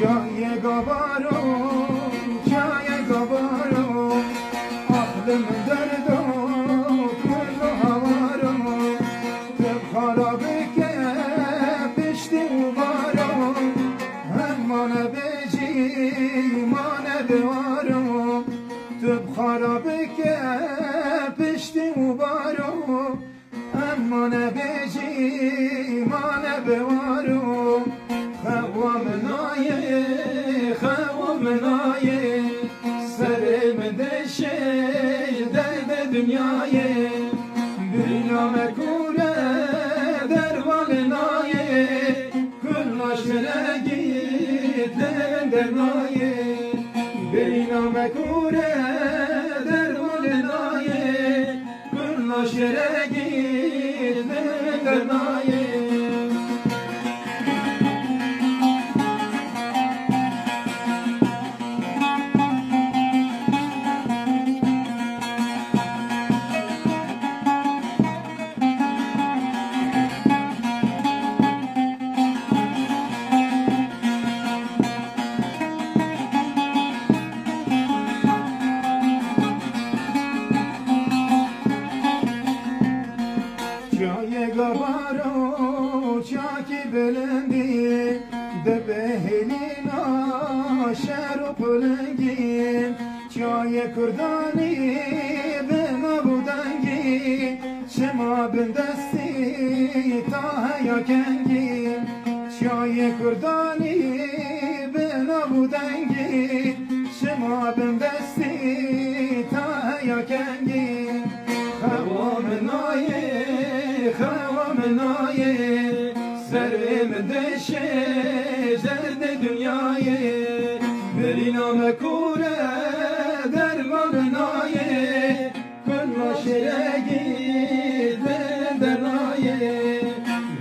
جای گوارم جای گوارم عقلم درد و کل هوارم تب خرابه که پشتی و بارم همانه بجی مانه بوارم تب خرابه که پشتی و بارم همانه بجی مانه بوارم خوامنای سرم دشه درد دنیای بینام کوره درمانای کل شرگی درنای بینام کوره درمانای کل شرگی درنای جای گوارو چاکی بلندی دبهلینا شهر و پلنگی جای کردانی به نبودنگی شما بندستی تا هیا کنگی جای کردانی به نبودنگی شما بندستی تا هیا کنگی خوامنای سرم دشه درد دنیای برینام کوره درمانای کل شرگی درنای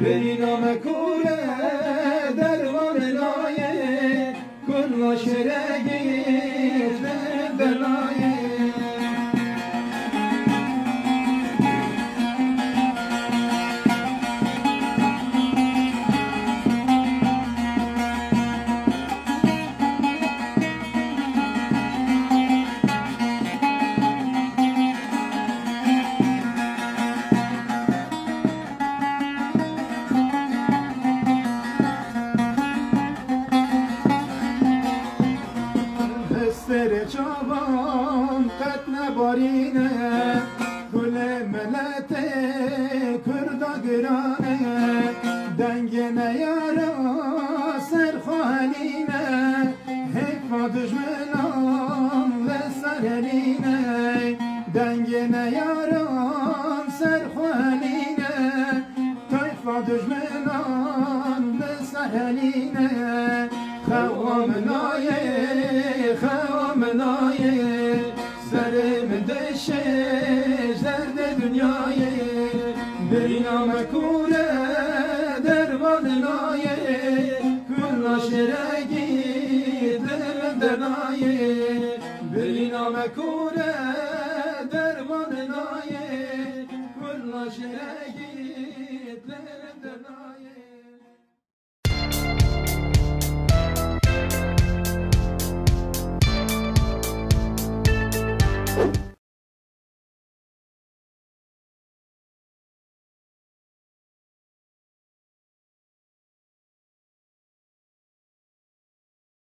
برینام کوره درمانای کل شرگی درنای سر چوبان قد نبارینه گل ملت کردا گرانه دنگ نیارا سر خالینه حیفا دجمنان و سرلینه دنگ نیارا سر خالینه حیفا دجمنان و سرلینه خوامنای سرم دشه درد دنیای برینام کوره درمانای کل شرگی